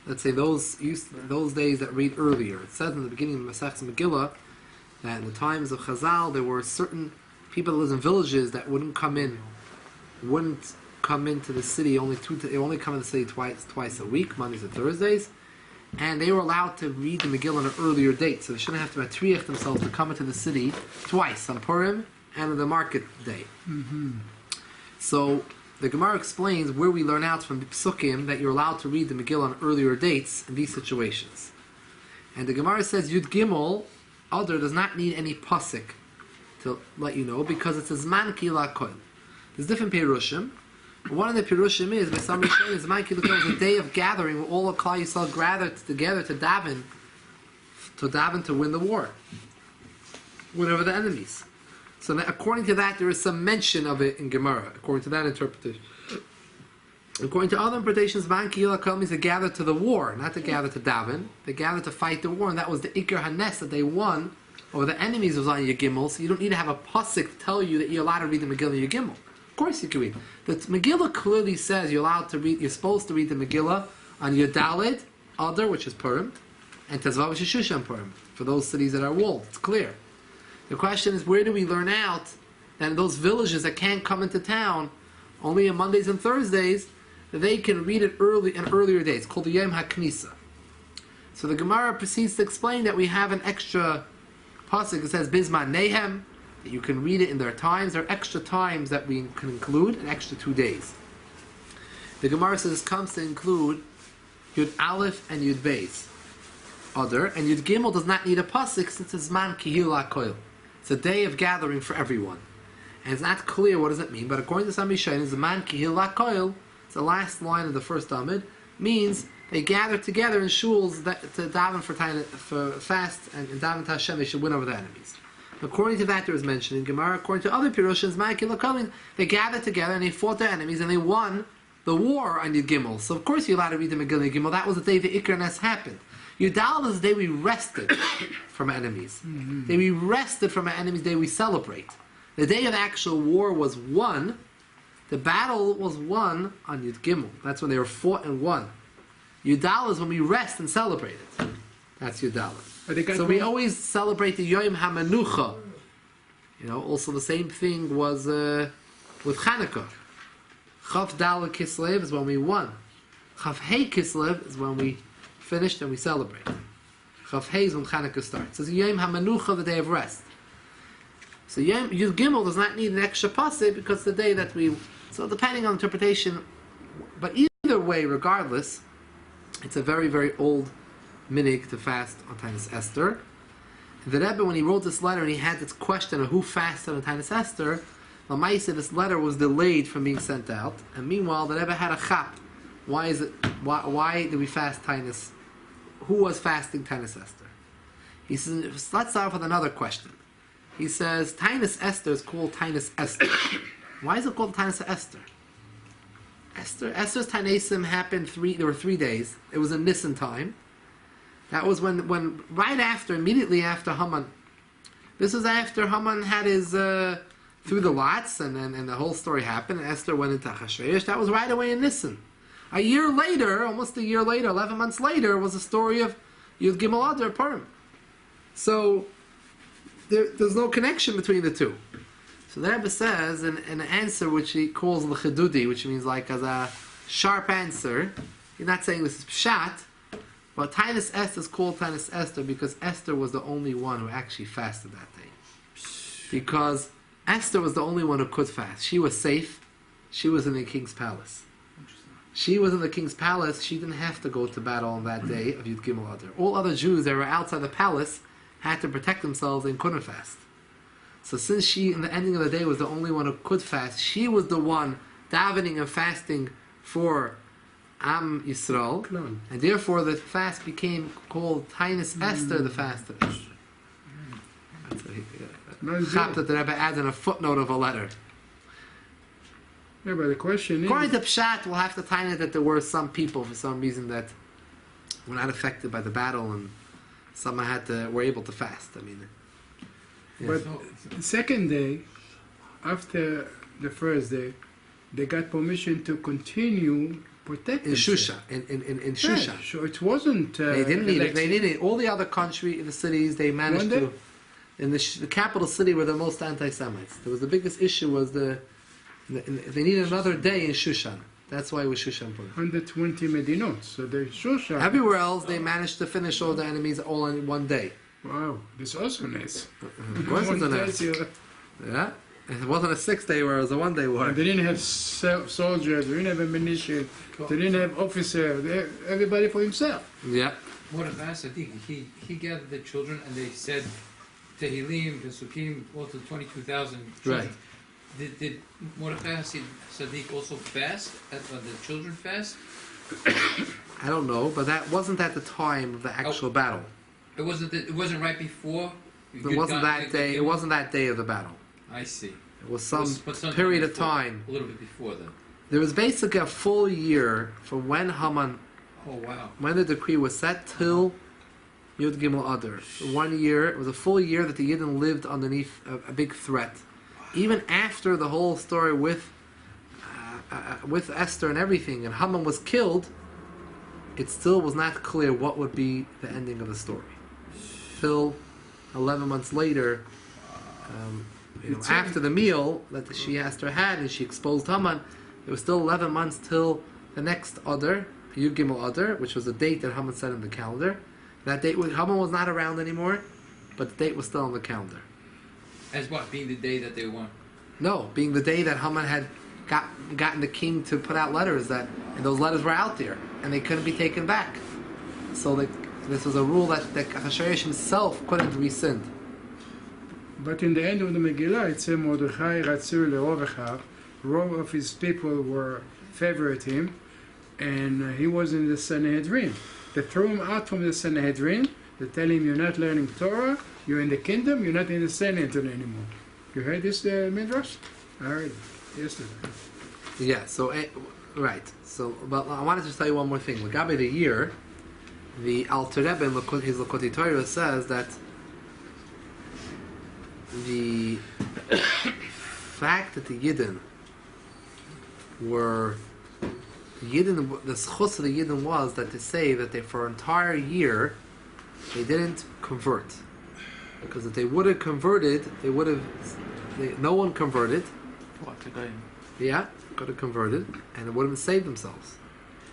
Let's say those days that read earlier. It says in the beginning of Maseches Megillah that in the times of Chazal there were certain people that lived in villages that wouldn't come into the city they only come in the city twice a week, Mondays and Thursdays, and they were allowed to read the Megillah on an earlier date, so they shouldn't have to matriach themselves to come into the city twice, on Purim and on the market day. So the Gemara explains where we learn out from the Psukim that you're allowed to read the Megillah on earlier dates in these situations. And the Gemara says Yud Gimel, Adar does not need any pasuk to let you know, because it says Man Kila Koil. There's different Pirushim. One of the Pirushim is, by some Rishonim, is Man Kila Koil is a day of gathering where all the Klal Yisrael gathered together to daven to win the war, win over the enemies. So that, according to that, there is some mention of it in Gemara, according to that interpretation. According to other interpretations, Man Kila Koil means to gather to the war, not to gather to daven. They gathered to fight the war, and that was the Iker Hanes that they won over the enemies was on Yud Gimel, so you don't need to have a pasuk to tell you that you're allowed to read the Megillah Yud Gimel. Of course you can read. The Megillah clearly says you're supposed to read the Megillah on Yud Daled, Adar, which is Purim, and Tezvav, which is Shushan Purim, for those cities that are walled. It's clear. The question is, where do we learn out that in those villages that can't come into town, only on Mondays and Thursdays, that they can read it early in earlier days, called the Yom HaKnisa. So the Gemara proceeds to explain that we have an extra pasuk that says Bizman Nehem, that you can read it in their times. There are extra times that we can include, an extra 2 days. The Gemara says this comes to include Yud Aleph and Yud Beis, Adar, and Yud Gimel does not need a pasuk since it's Man Kihila Koil. It's a day of gathering for everyone. And it's not clear what does it mean, but according to some Rishonim, the Man Kihila Koil, it's the last line of the first Amid, means they gather together in shuls to daven for fast and daven to Hashem. They should win over the enemies. According to that, there is mention in Gemara. According to other Pirushins, they gathered together and they fought their enemies and they won the war on Yud Gimel. So of course you're allowed to read the Megillah Yud Gimel. That was the day the Iker Nes happened. Yud Daled is the day we rested from enemies. The day we rested from our enemies, the day we celebrate. The day of the actual war was won. The battle was won on Yud Gimel. That's when they were fought and won. Yudal is when we rest and celebrate it. That's Yudal. So we always celebrate the Yom HaMenucha. Also the same thing was with Chanukah. Chav Dal Kislev is when we won. Chav Hey Kislev is when we finished and we celebrate. Chav Hey is when Chanukah starts. So it's Yom HaMenucha, the day of rest. So Yud Gimel does not need an extra pasuk because the day that we... So depending on interpretation, but either way, regardless, it's a very, very old minig to fast on Tanis Esther. The Rebbe, when he wrote this letter and he had this question of who fasted on Tanis Esther, Lamaisa, this letter was delayed from being sent out. And meanwhile, the Rebbe had a chap. Why did we fast Tanis? Who was fasting Tanis Esther? He says, let's start off with another question. He says, Tanis Esther is called Tanis Esther. Why is it called Tanis Esther? Esther's Tainesim happened there were 3 days. It was in Nisan time. That was when immediately after Haman. This was after Haman had his, through the lots, and the whole story happened, and Esther went into Achashverosh. That was right away in Nisan. A year later, almost a year later, 11 months later, was the story of Yud Gimel Adar Purim. So, there's no connection between the two. So the Rebbe says, in an answer which he calls l'chedudi, which means like as a sharp answer, he's not saying this is pshat, But Tainus Esther is called Tainus Esther because Esther was the only one who actually fasted that day. Because Esther was the only one who could fast. She was safe. She was in the king's palace. She was in the king's palace. She didn't have to go to battle on that day of Yud Gimel Adar. All other Jews that were outside the palace had to protect themselves and couldn't fast. So since she, in the ending of the day, was the only one who could fast, she was the one davening and fasting for Am Yisrael, and therefore the fast became called Tainus Esther, the fast of Esther. That's what Chapter the Rebbe adds in a footnote of a letter. Yeah, but the question is... According to Pshat, we'll have to tie it that there were some people, for some reason, that were not affected by the battle, and some were able to fast. I mean... Yeah. But the second day, after the first day, they got permission to continue protecting in Shushan. In Shushan. Yeah, so it wasn't. They didn't need it. They needed it. All the other country in the cities, they managed to. In the capital city were the most anti-Semites. There was the biggest issue was they needed another day in Shushan. That's why it was Shushan Purim. 120 Medinot. So the Shushan. Everywhere else, they managed to finish all the enemies all in one day. Wow, this also nice. Of course, it's a nice. Yeah. It wasn't a 6-day war, it was a 1-day war. And they didn't have soldiers, they didn't have ammunition, they didn't have officers, everybody for himself. Yeah. Mordechai Sadiq, he gathered the children and they said Tehillim, Pesukim, all to 22,000 children. Right. Did Mordechai Sadiq also fast? The children fast? I don't know, but that wasn't at the time of the actual battle. It wasn't right before? It wasn't that day. It wasn't that day of the battle. I see. It was some sometime period of before, time. A little bit before then. There was basically a full year from when Haman, Oh wow. when the decree was set till Yud Gimel Adar. 1 year. It was a full year that the Yidden lived underneath a big threat. Even after the whole story with Esther and everything, and Haman was killed, it still was not clear what would be the ending of the story. Till 11 months later, after the meal that Esther had and she exposed Haman, it was still 11 months till the next Adar, Yud Gimel Adar, which was the date that Haman set in the calendar. That date, Haman was not around anymore, but the date was still on the calendar. As what, being the day that they won? No, being the day that Haman had gotten the king to put out letters, and those letters were out there, and they couldn't be taken back. So this was a rule that Achashverosh himself couldn't rescind. But in the end of the Megillah, it said Mordechai Ratzur Le'ovechav. Row of his people were favored him, and he was in the Sanhedrin. They threw him out from the Sanhedrin. They tell him, "You're not learning Torah. You're in the kingdom. You're not in the Sanhedrin anymore." You heard this, Midrash? I heard it yesterday. Yeah. So right. So, but I wanted to tell you one more thing. Lagabe the year, the Alter Rebbe in his Lakoti Torah says that the fact that the Yidden the schus of the Yidden was that they say that for an entire year they didn't convert, because if they would have converted, no one converted. What the guy? Yeah, could have converted, and it would have saved themselves,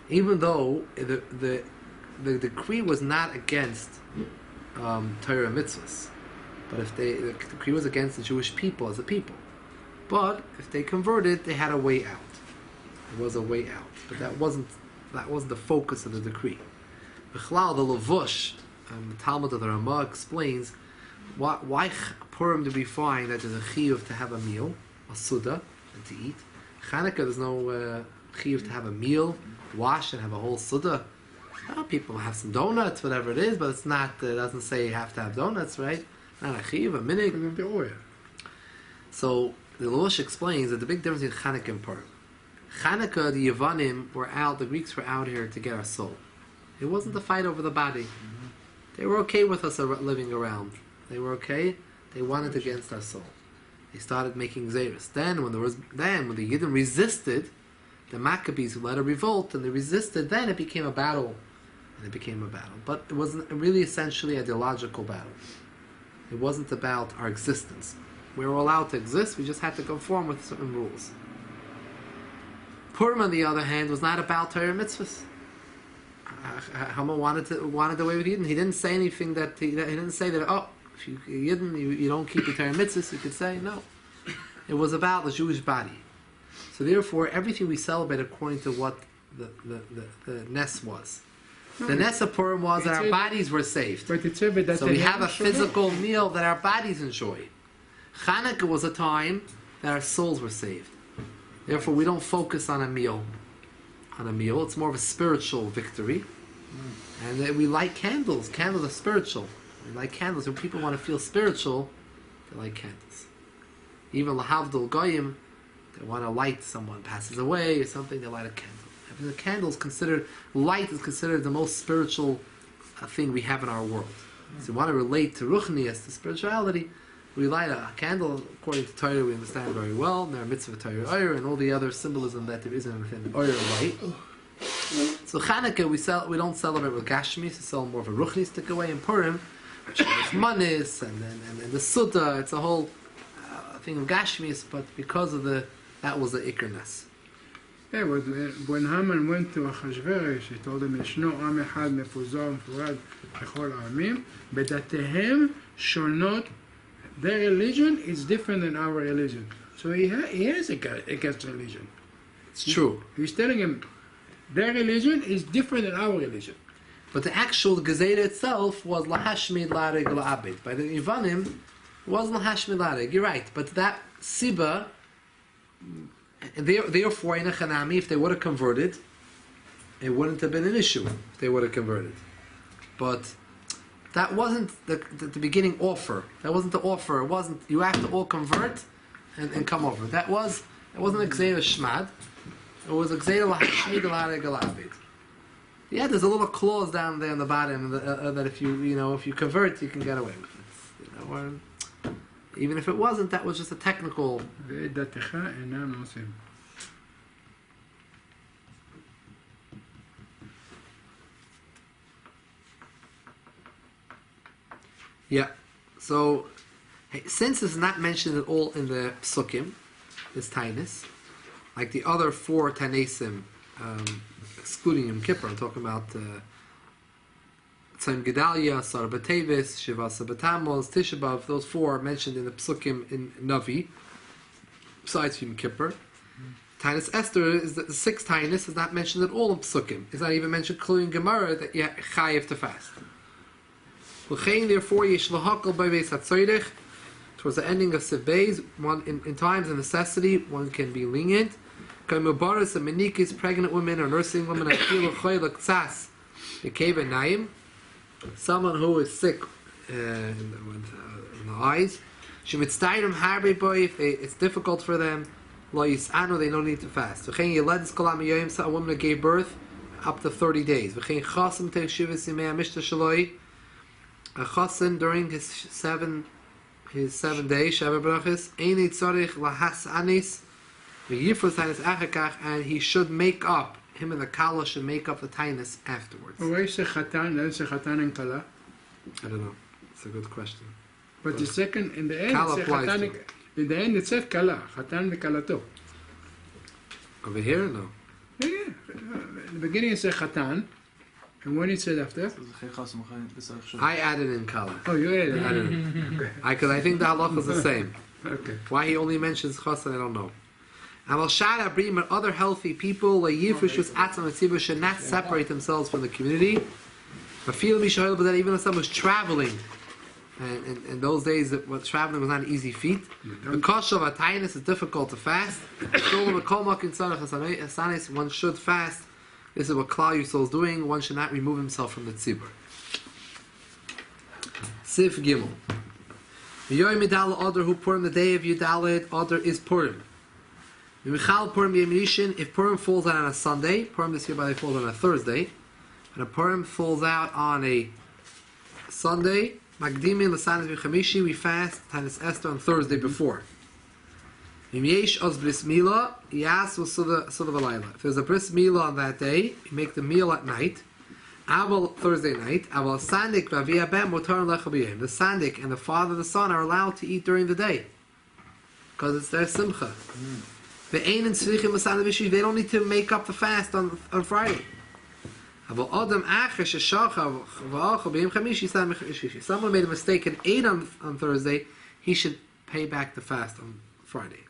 even though the decree was not against Torah mitzvahs. But the decree was against the Jewish people as a people. But if they converted, they had a way out. There was a way out, but that wasn't the focus of the decree. Bichlal, the Levush, the Talmud of the Ramah explains why Purim do we find that there's a chiyuv to have a meal, a suda, and to eat. Chanukah there's no chiyuv to have a meal, wash and have a whole suda. People have some donuts, whatever it is, but it's not. It doesn't say you have to have donuts, right? Not a chiyuv, a minig. So the Levush explains that the big difference between Chanukah and Purim. Chanukah, the Yevanim were out, the Greeks were out here to get our soul. It wasn't a fight over the body. They were okay with us living around. They were okay. They wanted against our soul. They started making zayras. Then when the Yidden resisted, the Maccabees who led a revolt, and they resisted, then it became a battle. But it wasn't really essentially a ideological battle. It wasn't about our existence. We were allowed to exist, we just had to conform with certain rules. Purim, on the other hand, was not about Torah mitzvahs. Haman wanted away with Yidden. He didn't say anything that he didn't say that. Oh, if you Yidden, you don't keep the Torah mitzvahs. You could say no. It was about the Jewish body. So therefore, everything we celebrate according to what the Ness was. The Ness of Purim was that our bodies were saved. But it's that So we have a physical meal that our bodies enjoy. Chanukah was a time that our souls were saved. Therefore, we don't focus on a meal. It's more of a spiritual victory. And then we light candles. Candles are spiritual. We light candles. When people want to feel spiritual, they light candles. Even Lahavdul Goyim, they want to light someone passes away or something, they light a candle. The candle is considered, light is considered the most spiritual thing we have in our world. So we want to relate to Ruchnias, to spirituality. We light a candle, according to Torah, we understand very well. And there are mitzvah Torah Oyer and all the other symbolism that there isn't within Oyer light. So Chanukah, we don't celebrate with Gashmis, we celebrate more of a Ruchnistic way. In Purim, which is Manis and the Sutta, it's a whole thing of Gashmis, but because of that was the Ikernas. Yeah, when Haman went to Achashverosh, he told him, "Yeshno am echad mefuzar mefurad bechol ha'amim, bedatehem shonot." Their religion is different than our religion. So he has against religion. It's true. He's telling him, their religion is different than our religion. But the actual Gezerah itself was lahashmid lareg la'abed. By the Ivanim, it was lahashmid lareg. You're right. But that Siba, therefore, in a Chanami, if they would have converted, it wouldn't have been an issue if they would have converted. But that wasn't the beginning offer. That wasn't the offer. It wasn't, you have to all convert and come over. That wasn't a Gzeira Shmad. It was a Gzeira Lahashmid Lareg Alabed. Yeah, there's a little clause down there on the bottom that if you convert, you can get away with it. Or, even if it wasn't, that was just a technical. Yeah. So, since it's not mentioned at all in the Psukim, this Tainus, like the other 4 Tainesim, excluding Yom Kippur, I'm talking about Tzim Gedalia, Sar B'Tevis, Shiva Sabatamos, Tisha B'Av, those 4 are mentioned in the Psukim in Navi, besides Yom Kippur. Tainus Esther, is the 6th Tainus, is not mentioned at all in Psukim. It's not even mentioned including Gemara that you chayiv to fast. Therefore, Yishlahakal by Beis HaTzoyrech, towards the ending of Sebeis, in times of necessity, one can be lenient. Kaimubaras and Menikis, pregnant women or nursing women, someone who is sick in the eyes. If it's difficult for them, they don't need to fast. A woman that gave birth up to 30 days. A chasen during his 7 days, Shabbat Brachis, Einit Tzorich Lahas Anis, and he should make up, him and the Kala should make up the Tainus afterwards. Why is it Chatan? Then it's Chatan and Kala? I don't know. It's a good question. But the second, in the end, Kala it's applies Chatan. In the end, it says Kala. Chatan v'Kalato. Over here, no. Yeah. In the beginning, it says Chatan. And when it said after? I added in Kala. Oh, you added it. Because I think the halacha is the same. Okay. Why he only mentions Chasan, I don't know. And Shara Brim and other healthy people, should not separate themselves from the community. But feel me, but that even if someone was traveling, and in those days, traveling was not an easy feat. The kosh of Tainus is difficult to fast. One should fast. This is what Klal Yisrael is doing. One should not remove himself from the tzibur. Sif Gimel. Yoy Midal Adar who Purim, the day of Yudalit Adar is Purim. Michal Purim Yom Rishon. If Purim falls out on a Sunday, Purim this year by the way falls on a Thursday, and a Purim falls out on a Sunday, Magdimin L'Sanis B'Chamishi, we fast Tainus Esther on Thursday before. If there's a bris milah on that day, you make the meal at night, Thursday night. The sandik and the father and the son are allowed to eat during the day because it's their simcha. They don't need to make up the fast on Friday. Someone made a mistake and ate on Thursday, he should pay back the fast on Friday.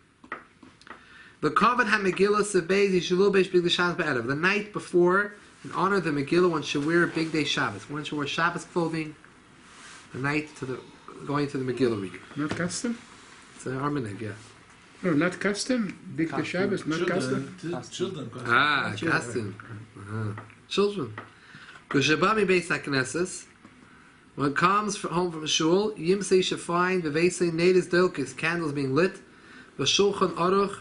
The night before, in honor of the Megillah, one should wear big day Shabbos. One should wear Shabbos clothing the night going to the Megillah reading. Not custom? It's an Arminig, yeah. No, not custom. Big day Shabbos, not custom. Children. Custom. Children. When it comes home from shul, Yimsei should find the Vesei Nedis Dilkis, candles being lit, the Shulchan Aruch,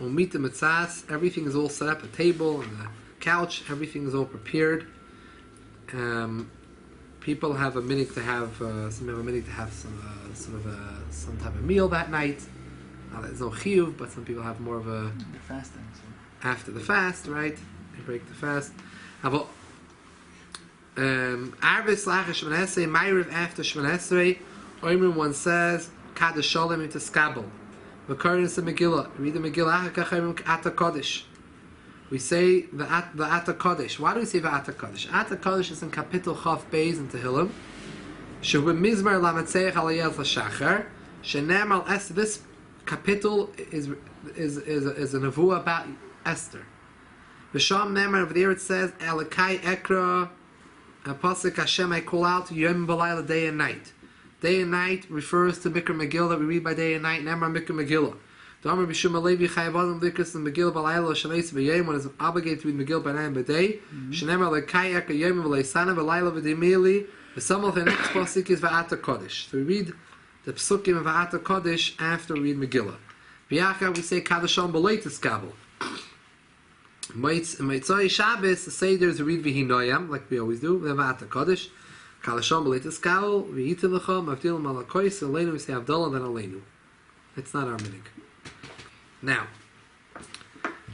Umita Mitzas, everything is all set up, a table and a couch, everything is all prepared. People have a minute to have some type of meal that night. There's no chiyuv, but some people have more of a Fasting. So. after the fast, right? They break the fast. Arvis lachish shmanesrei, ma'ariv after shmanesrei. Oimrim one says kadosh shalom into skabel. V'karnas the Megillah. Read the Megillah. Achakach oimrim ata kodesh. We say the ata kodesh. Why do we say the ata kodesh? Ata kodesh is in Kapitel Chav Beis in Tehillim. Shehu mizmar lamatzeich alayel l'shachar. Shenemar es. This Kapitel is a nevuah about Esther. V'sham nemar over there it says Elikai ekra. Pasuk Hashem I call out Yom Balayla day and night. Day and night refers to Mikra Megillah that we read by day and night. Nemar Mikra Megillah. The Amar B'Shum Alevi Chayav Adam Likas and Megillah Balayla Shaleis V'Yom when is obligated to read Megillah by night and by day. Shenemar Elikai ekra Yom V'Leisana V'Layla V'Dimili. The sum of the next pasuk is V'Ata Kodesh. So we read the psukim of V'Ata Kodesh after we read Megillah. V'Yachar we say Kadashon B'Leitis Kabel. Meitzai Shabbos, the Seder to read V'Hinoyam, like we always do, V'Ata Kodesh. Kalashon B'Leitis Kabel, V'Yitilecha, Mavdil Malakois, Aleinu, we say Avdallah, then Aleinu. It's not our minig. Now,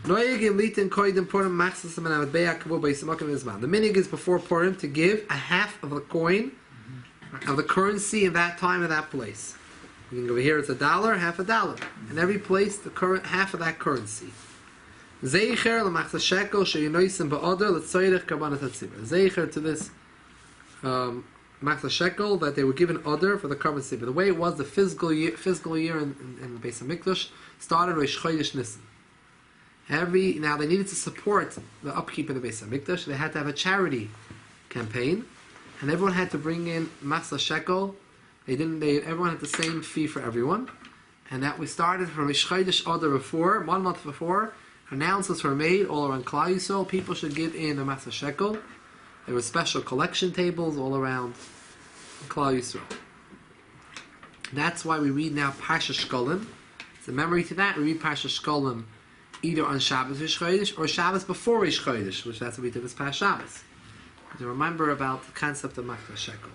Noyegim Litin Koidim Purim Machsasam and Avadbeya Kavu B'Yisamakim Izman. The minig is before Purim to give a half of a coin of the currency in that time and that place. You can go over here, it's $1, half $1. In every place, the current half of that currency. Zeicher l'machzah shekel sheyinoisim ba'odar l'tzoyrech karbanat hatzibur. Zeicher to this machzah shekel that they were given odar for the karban tzibur. The way it was, the physical year in the Beis Hamikdash started Rosh Chodesh Nisan. Now they needed to support the upkeep of the Beis Hamikdash. They had to have a charity campaign, and everyone had to bring in machzah shekel. Everyone had the same fee for everyone, and that we started from Rosh Chodesh Adar before, 1 month before. Announcements were made all around Klal Yisrael. People should give in a machzah shekel. There were special collection tables all around Klal Yisrael. That's why we read now Parsha Shkolim. It's a memory to that. We read Parsha Shkolim either on Shabbos Rosh Chodesh or Shabbos before Rosh Chodesh, which that's what we did this past Shabbos. To remember about the concept of machzah shekel.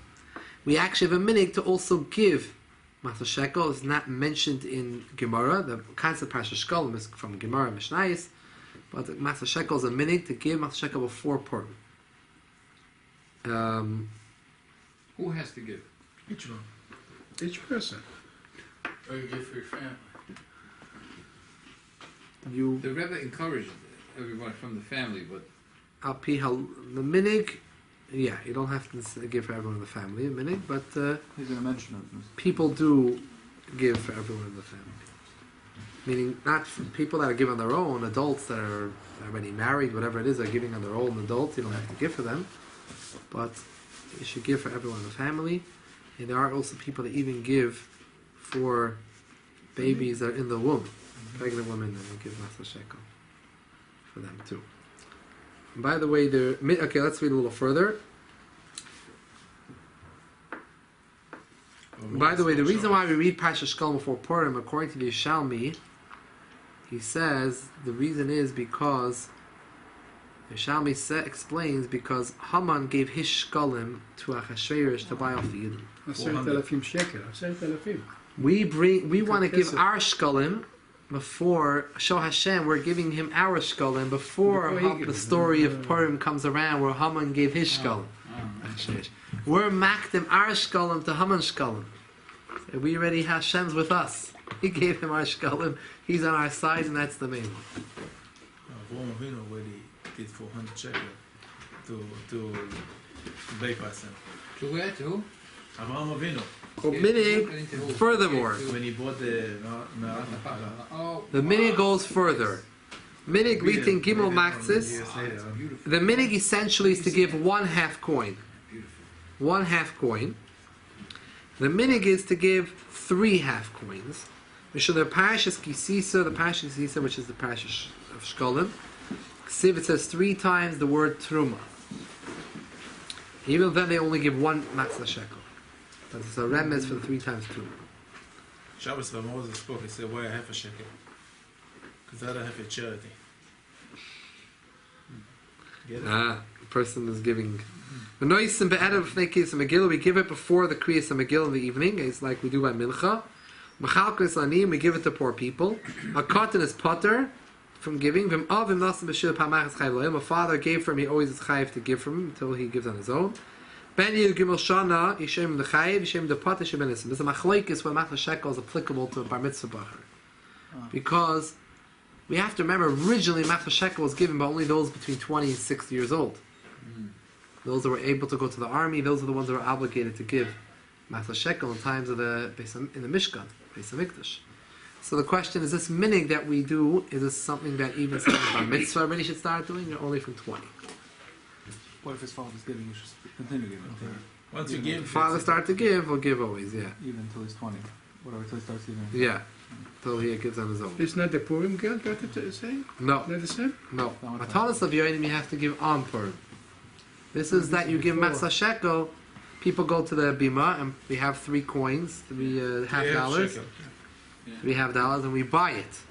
We actually have a minig to also give machzah shekel. Is not mentioned in Gemara. The concept of Parsha Shkolim is from Gemara and Mishnayos, but machzah shekel is a minig to give machzah shekel before Purim. Who has to give? Each one. Each person. Or you give for your family. The Rebbe encouraged everyone from the family, but The minig, yeah, you don't have to give for everyone in the family a minig, but He's going to mention it. people do give for everyone in the family. Meaning, not for people that are giving on their own, adults that are already married, whatever it is, are giving on their own adults, you don't have to give for them. But you should give for everyone in the family. And there are also people that even give for babies that are in the womb. Pregnant women, and they give machzah shekel for them too. And by the way, okay, let's read a little further. By the way, the reason why we read Parsha Shkolim before Purim, according to the Yishalmi, he says the reason is because Yishalmi explains because Haman gave his Shkolim to Achashverosh to buy off the Yidden. 10,000 shekel. 10,000. We want to give our Shkolim before Show Hashem. We're giving him our Shkolim before the story of Purim comes around, where Haman gave his Shkolim. We're makdim our Shkolim to Haman's Shkolim. We already have Hashem's with us. He gave him our Shkolim. He's on our side, and that's the main one. Avram Avinu already did 400 shekel. to bypass him. To where to? Avraham Avinu, Minig, furthermore, when he bought the Oh, the minig goes further. Minig litin gimel machzis. The minig essentially is to give 1/2 coin. 1/2 coin. The minig is to give 3/2 coins. Mishal the parashas kisisa, which is the parashas of Shkolim. Ksiv, it says 3 times the word truma. Even then, they only give 1 matzah shekel. But it's a remez for the 3 times truma. Shabbos when Moses spoke, he said, why a half a shekel? Because I don't have a charity. Get it? The person is giving. We give it before the Kriyas of Megillah in the evening. It's like we do by Mincha. Machalkes anim, we give it to poor people. A cotton is potter from giving. A father gave from him, he always is chayiv to give from him until he gives on his own. Ben Yil Gimel Shana, Yishem the chayiv, Yishem the potter, Yishem the There's a machlokes where Matzah Shekel is applicable to a bar mitzvah bacher. Because we have to remember, originally Matzah Shekel was given by only those between 20 and 60 years old. Those that were able to go to the army, those are the ones that were obligated to give Matzah Shekel in times of in the Mishkan, Beis HaMikdash. So the question is, this minig that we do, is this something that even someone bar mitzvah already should start doing, or only from 20? What if his father's giving? You should continue giving. Once you If give, father start to give, we'll give always, yeah. Even until he's 20. Whatever, until he starts giving. Yeah. Till he gives on his own. It's not the Purim guilt, what it's saying? No, Not the same? no. Matalas of Yoinim you have to give on Purim. This is that you give Matzah Shekel, people go to the Bima, and we have 3 coins, 3 $half, $3 and we buy it.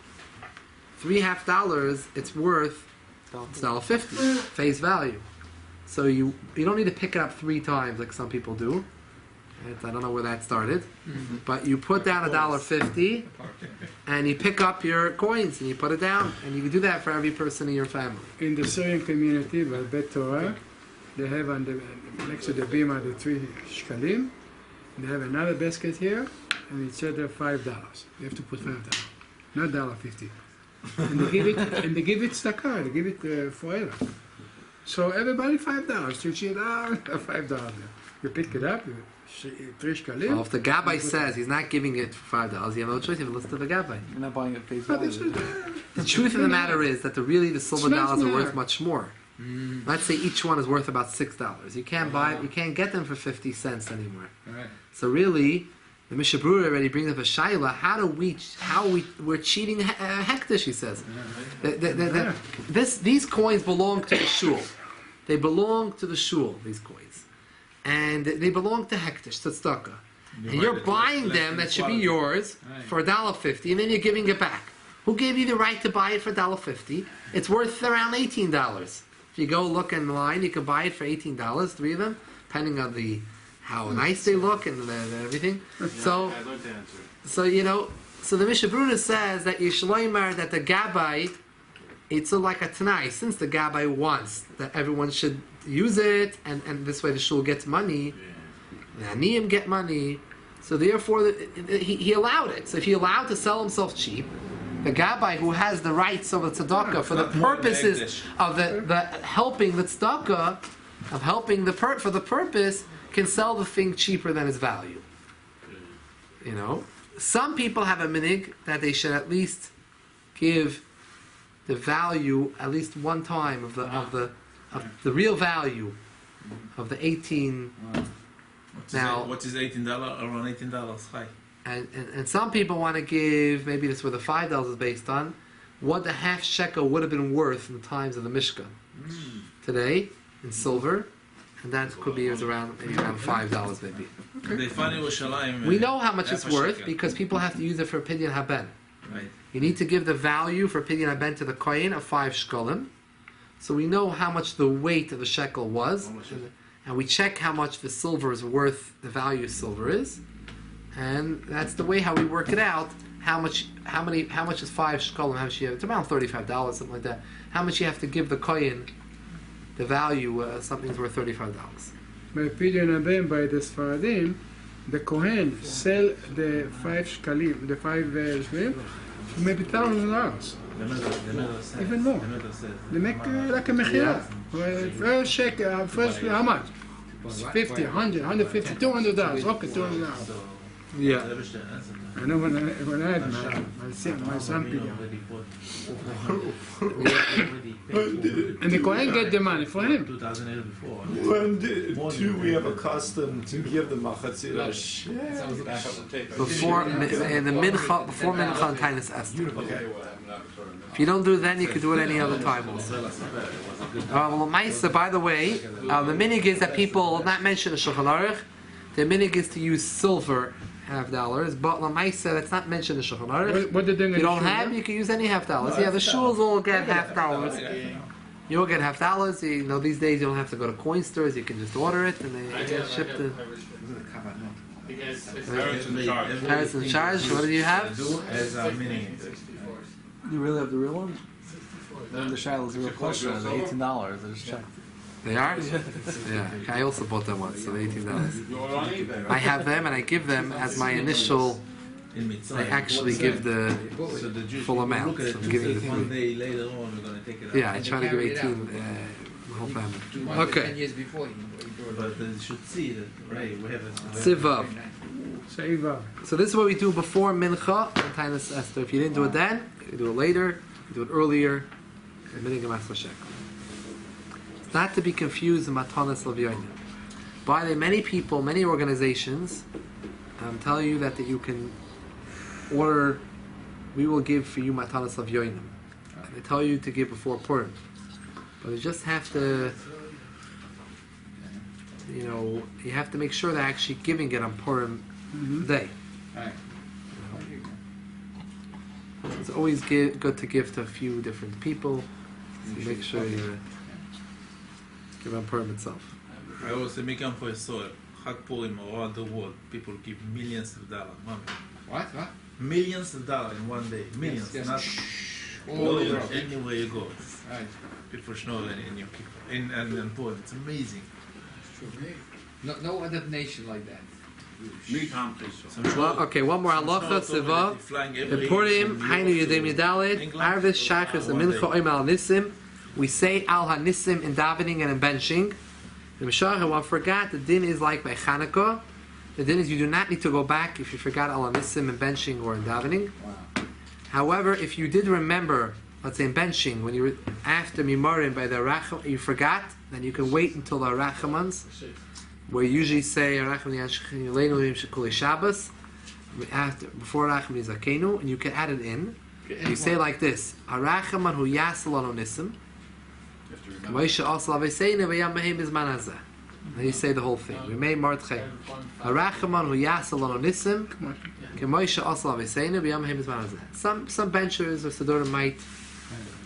$3.50, it's worth $1.50, face value. So you don't need to pick it up 3 times like some people do. I don't know where that started, but you put down $1.50 and you pick up your coins and you put it down, and you can do that for every person in your family. In the Syrian community, by Bet Torah, they have on the next to the bima the 3 shkalim. They have another basket here, and it said there $5. You have to put $5, not $1.50. And they give it tzedakah. They give it forever. So everybody $5. You see it $5 there. You pick it up. 3 shkalim. Well, if the Gabbai says he's not giving it for $5, you have no choice. You have to listen to the Gabbai. You're not buying it face But value. The truth of the matter is that the silver It's not dollars are fair. worth much more. Let's say each one is worth about $6. You can't buy it. You can't get them for 50 cents anymore. Right. So really, the Mishnah Berurah already brings up a shaila. We're cheating hektish, he says. These coins belong to the shul. They belong to the shul. These coins, and they belong to hektish, to tzedakah. And you're buying them. That should be yours for $1.50, and then you're giving it back. Who gave you the right to buy it for $1.50? It's worth around $18. If you go look in line, you can buy it for $18, 3 of them, depending on how nice they look and everything. So the Mishnah Berurah says that Yishloimar, that the Gabbai, it's like a Tanai, since the Gabbai wants that everyone should use it, and this way the shul gets money, the Aniyim get money, so therefore he allowed it. So if he allowed to sell himself cheap, the Gabbai, who has the rights of the tzedakah for the purposes of the helping the tzedakah, of helping for the purpose, can sell the thing cheaper than its value. Some people have a minig that they should at least give the value at least one time of the real value of the 18. what is $18? Around $18. Hi. And some people want to give, maybe that's where the $5 is based on, what the half shekel would have been worth in the times of the Mishkan. Today, in silver, and that could be around $5 maybe. They find it with Shalayim. We know how much it's worth because people have to use it for Pidyon Haben. Right. You need to give the value for Pidyon Haben to the Kohen of 5 shkolim. So we know how much the weight of the shekel was, and we check how much the silver is worth, the value of silver is. And that's the way how we work it out. How much is 5 shkolim? How much you have? It's around $35, something like that. How much you have to give the kohen? The value something's worth $35. By Pidyon Haben, by the Sfaradim, the Kohen sell the 5 shkalim, the 5 shkalim, maybe $1,000. Even more. They make like a mechira. First check, first how much? 50, 100, 150, $200. Okay, $200. Yeah. I know when I had my son pick and the Kohen get the money for him. 2008 before. When do we have a custom to give the machatzira? Before in the mincha, before mincha and Tainus Esther. Okay. If you don't do it then, you can do it any other time also. Well, Maisa, by the way, the minig is that people will not mention the Shulchan Aruch. The minig is to use silver $50, but Lamaisa, that's not mentioned in the Shulchan Aruch. What did they If you don't have, you can use any $50. Yeah, the shuls will get $50. You will get $50. You know, these days you don't have to go to coin stores. You can just order it and they get shipped to. Parents in charge. What do you have? As a mini. You really have the real one? Then the Shiloh's real question. $18. I just checked. They are? Yeah. I also bought them once, so they're $18. I have them and I give them as my initial. I actually give the full amount. So I'm giving the One three. day later on, we're going to take it out. Yeah, I try to give 18. The whole family. Okay. 10 years before you But they should see that, right? We have a. Siva. Seiva. So this is what we do before Mincha and Tainus Esther. If you didn't do it then, you do it later. You do it earlier. Not to be confused with Matanas Levyonim. By the many people, many organizations tell you that you can order, we will give for you Matanas Levyonim. They tell you to give before Purim. But you just have to, you have to make sure they're actually giving it on Purim day. Right. It's always good to give to a few different people. So make sure you give on Purim itself. I always say, make for a soil. Chag Purim around the world, people give millions of dollars. What? Millions of dollars in one day. Millions. Yes. Not All over the millions. world. Anywhere you go. Right. People know in your people. In Purim. It's amazing. No other nation like that. Well, okay, one more halacha, Siva. The Purim, Hainu Yedem Yadalit, Arvis, Shachris, and Mincha, Oim al Nisim. We say Al HaNisim in davening and in benching. The Meshach, one forgot, the din is like by Chanukah. The din is you do not need to go back if you forgot Al HaNisim in benching or in davening. Wow. However, if you did remember, let's say in benching, when you were after Mimarim by the Racham, you forgot, then you can wait until the Rachamans, where you usually say Shabbos after before Racham Nizakenu, and you can add it in. You say like this: Harachaman hu yasel anu nisim, Moshe asal aveseinu v'yam mehem bizman hazeh. Then you say the whole thing. We made Mordechai. Harachaman hu yasel anu nisim, Moshe asal aveseinu v'yam mehem bizman hazeh. Some benchers or Sidorim might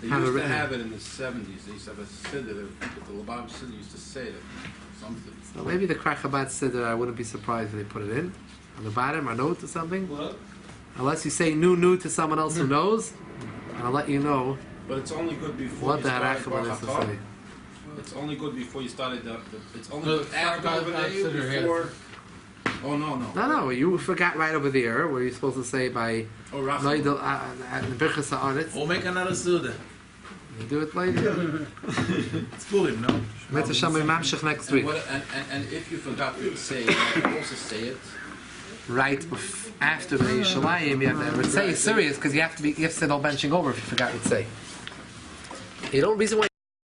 They have used a to have it in the 70s. They used to have a siddur. The Lubavitch siddur used to say that something. So maybe the Krachabad Siddur, I wouldn't be surprised if they put it in on the bottom or note or something. What? Unless you say new to someone else who knows, and I'll let you know But it's only good before what you the started Harachman is to Baruch say. Hatov. It's only good before you started it's only No, good after over I've there siddur here. before. Oh no. No, you forgot right over there where you're supposed to say by Oh, Rachel. Noidel Birchas Haaretz. Or make another Suda. You do it later. It's Purim, no? Mitzvah Shamay Mamshech next week. And if you forgot to say it, you can also say it. Right after the Yerushalayim, you have to say it's serious because you have to say no benching over if you forgot to say. You don't reason why.